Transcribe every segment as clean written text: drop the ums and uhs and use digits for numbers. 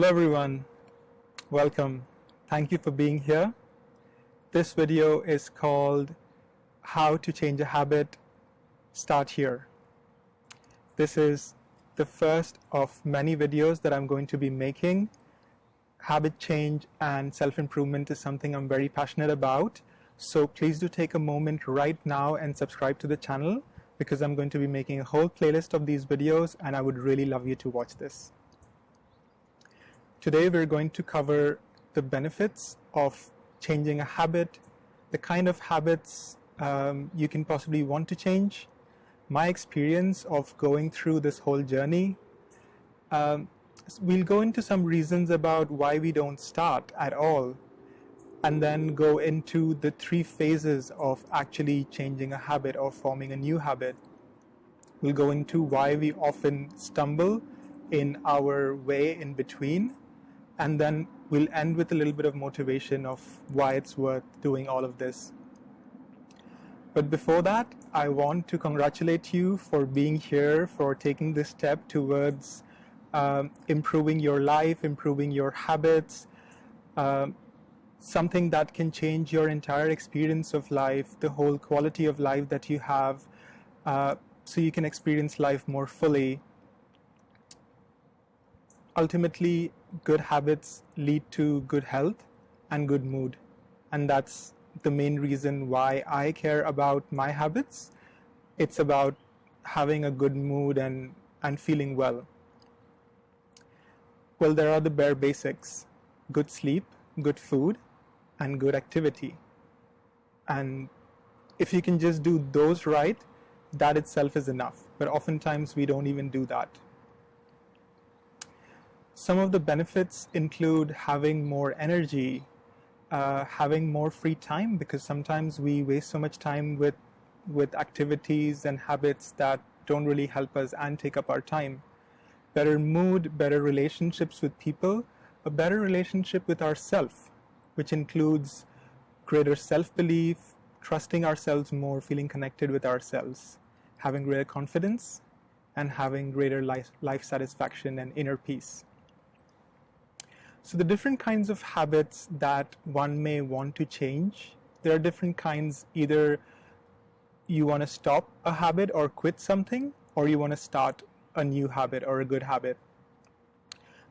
Hello everyone, welcome. Thank you for being here. This video is called How to Change a Habit, Start Here. This is the first of many videos that I'm going to be making. Habit change and self-improvement is something I'm very passionate about. So please do take a moment right now and subscribe to the channel because I'm going to be making a whole playlist of these videos and I would really love you to watch this. Today we're going to cover the benefits of changing a habit, the kind of habits you can possibly want to change, my experience of going through this whole journey. We'll go into some reasons about why we don't start at all, and then go into the 3 phases of actually changing a habit or forming a new habit. We'll go into why we often stumble in our way in between, and then we'll end with a little bit of motivation of why it's worth doing all of this. But before that, I want to congratulate you for being here, for taking this step towards improving your life, improving your habits, something that can change your entire experience of life, the whole quality of life that you have, so you can experience life more fully. Ultimately, good habits lead to good health and good mood, and that's the main reason why I care about my habits. It's about having a good mood and feeling well. Well, there are the bare basics: good sleep, good food, and good activity. And if you can just do those right, that itself is enough. But oftentimes we don't even do that. Some of the benefits include having more energy, having more free time, because sometimes we waste so much time with activities and habits that don't really help us and take up our time. Better mood, better relationships with people, a better relationship with ourselves, which includes greater self-belief, trusting ourselves more, feeling connected with ourselves, having greater confidence, and having greater life satisfaction and inner peace. So the different kinds of habits that one may want to change, there are different kinds. Either you want to stop a habit or quit something, or you want to start a new habit or a good habit.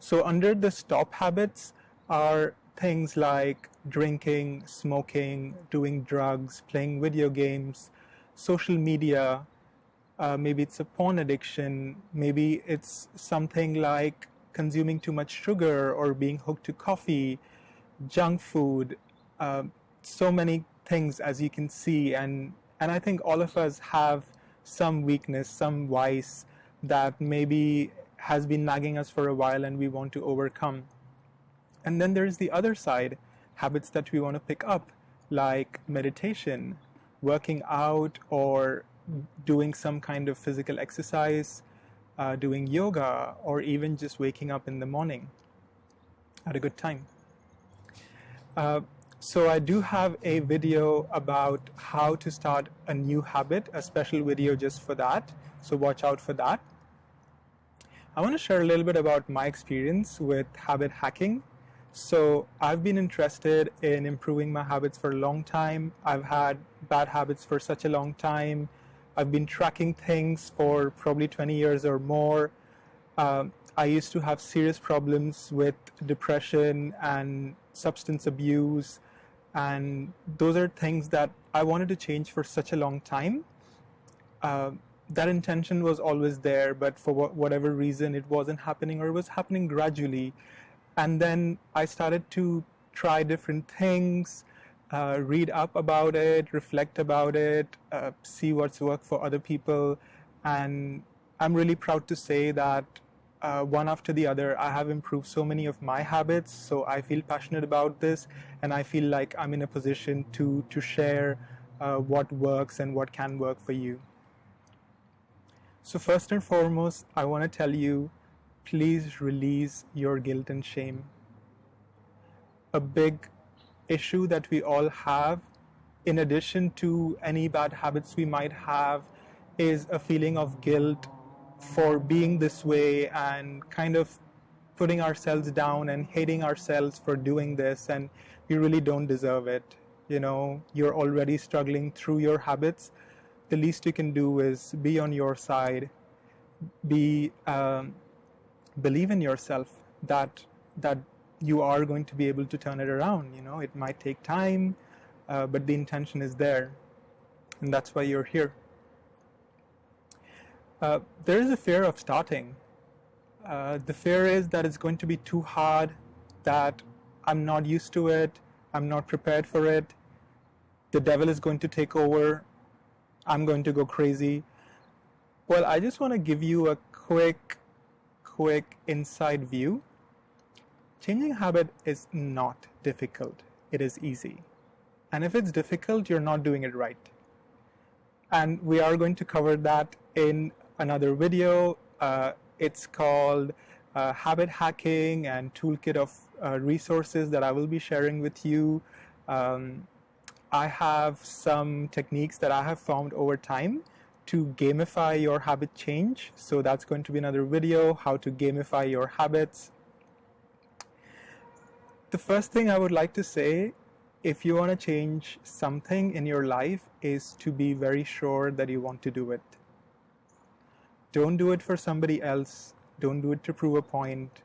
So under the stop habits are things like drinking, smoking, doing drugs, playing video games, social media, maybe it's a porn addiction, maybe it's something like consuming too much sugar or being hooked to coffee, junk food, so many things, as you can see, and I think all of us have some weakness, some vice that maybe has been nagging us for a while and we want to overcome. And then there's the other side, habits that we want to pick up, like meditation, working out, or doing some kind of physical exercise, doing yoga, or even just waking up in the morning at a good time. So I do have a video about how to start a new habit, a special video just for that, so watch out for that. I want to share a little bit about my experience with habit hacking. So I've been interested in improving my habits for a long time. I've had bad habits for such a long time. I've been tracking things for probably 20 years or more. I used to have serious problems with depression and substance abuse, and those are things that I wanted to change for such a long time. That intention was always there, but for whatever reason it wasn't happening, or it was happening gradually. And then I started to try different things, read up about it, reflect about it, see what's worked for other people, and I'm really proud to say that one after the other I have improved so many of my habits. So I feel passionate about this, and I feel like I'm in a position to share what works and what can work for you. So first and foremost, I want to tell you, please release your guilt and shame. A big issue that we all have, in addition to any bad habits we might have, is a feeling of guilt for being this way and kind of putting ourselves down and hating ourselves for doing this, and we really don't deserve it. You know, you're already struggling through your habits. The least you can do is be on your side, be believe in yourself that you are going to be able to turn it around. You know, it might take time, but the intention is there, and that's why you're here. There is a fear of starting. The fear is that it's going to be too hard, that I'm not used to it, I'm not prepared for it, the devil is going to take over, I'm going to go crazy. Well, I just want to give you a quick inside view. Changing a habit is not difficult. It is easy. And if it's difficult, you're not doing it right. And we are going to cover that in another video. It's called Habit Hacking and Toolkit of Resources that I will be sharing with you. I have some techniques that I have found over time to gamify your habit change. So that's going to be another video, how to gamify your habits. The first thing I would like to say, if you want to change something in your life, is to be very sure that you want to do it. Don't do it for somebody else. Don't do it to prove a point.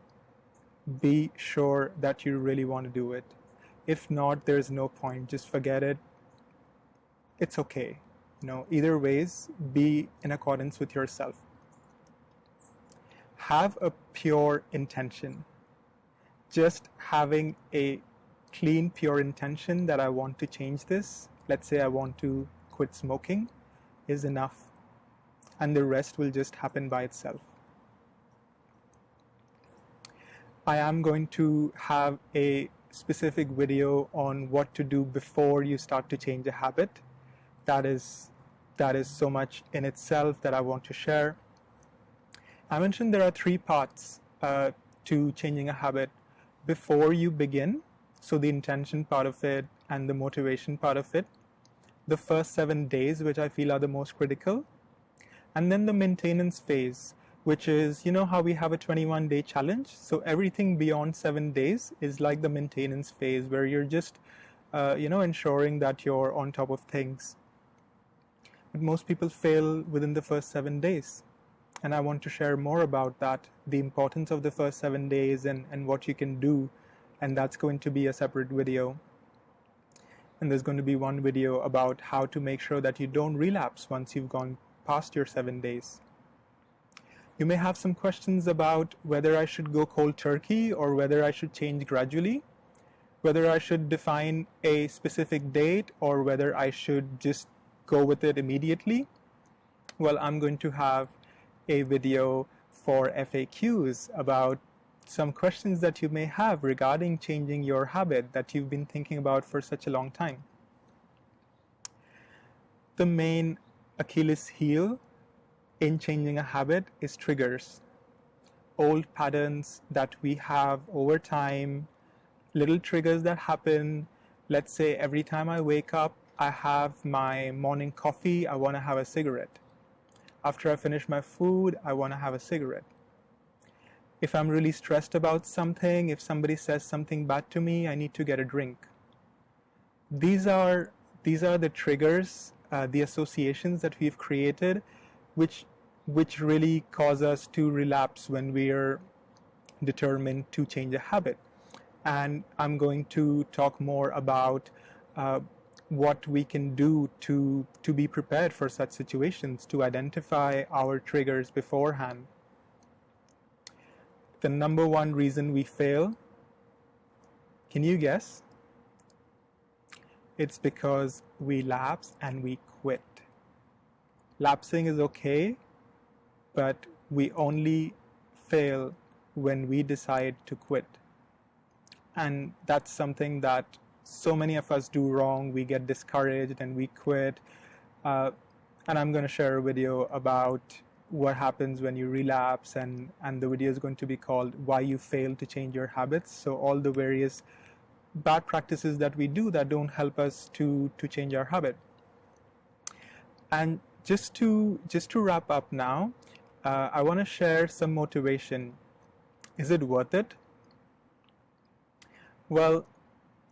Be sure that you really want to do it. If not, there's no point. Just forget it. It's okay. You know, either ways, be in accordance with yourself. Have a pure intention. Just having a clean, pure intention that I want to change this, let's say I want to quit smoking, is enough. And the rest will just happen by itself. I am going to have a specific video on what to do before you start to change a habit. That is so much in itself that I want to share. I mentioned there are 3 parts to changing a habit. Before you begin, so the intention part of it and the motivation part of it, the first 7 days, which I feel are the most critical, and then the maintenance phase, which is, you know how we have a 21-day challenge? So everything beyond 7 days is like the maintenance phase, where you're just, ensuring that you're on top of things. But most people fail within the first 7 days. And I want to share more about that, the importance of the first 7 days and what you can do. And that's going to be a separate video. And there's going to be one video about how to make sure that you don't relapse once you've gone past your 7 days. You may have some questions about whether I should go cold turkey or whether I should change gradually, whether I should define a specific date or whether I should just go with it immediately. Well, I'm going to have a video for FAQs about some questions that you may have regarding changing your habit that you've been thinking about for such a long time. The main Achilles heel in changing a habit is triggers. Old patterns that we have over time, little triggers that happen. Let's say every time I wake up, I have my morning coffee, I want to have a cigarette. After I finish my food, I want to have a cigarette. If I'm really stressed about something, if somebody says something bad to me, I need to get a drink. These are the triggers, the associations that we've created, which really cause us to relapse when we are determined to change a habit. And I'm going to talk more about what we can do to be prepared for such situations, to identify our triggers beforehand. The number one reason we fail, can you guess? It's because we lapse and we quit. Lapsing is okay, but we only fail when we decide to quit. And that's something that so many of us do wrong. We get discouraged and we quit. And I'm going to share a video about what happens when you relapse, and the video is going to be called Why You Fail to Change Your Habits. So all the various bad practices that we do that don't help us to change our habit. And just to wrap up now, I want to share some motivation. Is it worth it? Well,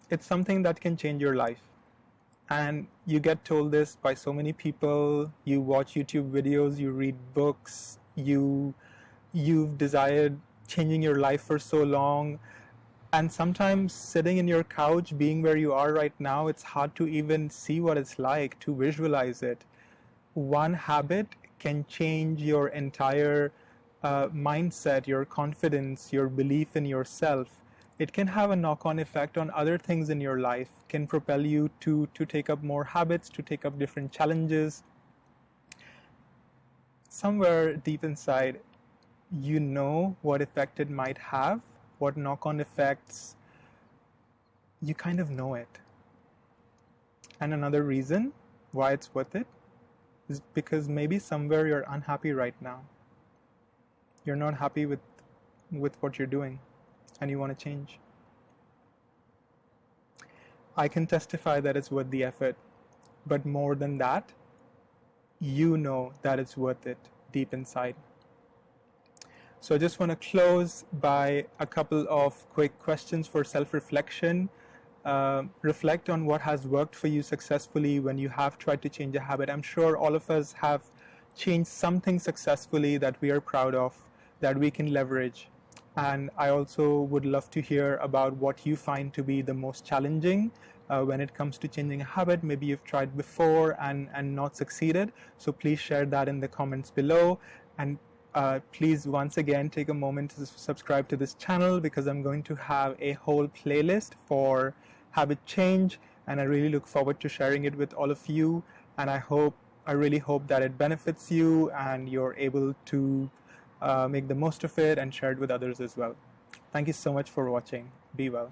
it's something that can change your life. And you get told this by so many people. You watch YouTube videos, you read books, you've desired changing your life for so long. And sometimes sitting in your couch, being where you are right now, it's hard to even see what it's like, to visualize it. One habit can change your entire mindset, your confidence, your belief in yourself. It can have a knock-on effect on other things in your life, can propel you to take up more habits, to take up different challenges. Somewhere deep inside, you know what effect it might have, what knock-on effects, you kind of know it. And another reason why it's worth it is because maybe somewhere you're unhappy right now. You're not happy with what you're doing and you want to change. I can testify that it's worth the effort, but more than that, you know that it's worth it deep inside. So I just want to close by a couple of quick questions for self-reflection. Reflect on what has worked for you successfully when you have tried to change a habit. I'm sure all of us have changed something successfully that we are proud of, that we can leverage. And I also would love to hear about what you find to be the most challenging when it comes to changing a habit. Maybe you've tried before and not succeeded. So please share that in the comments below. And please once again take a moment to subscribe to this channel, because I'm going to have a whole playlist for habit change, and I really look forward to sharing it with all of you. And I really hope that it benefits you and you're able to make the most of it and share it with others as well. Thank you so much for watching. Be well.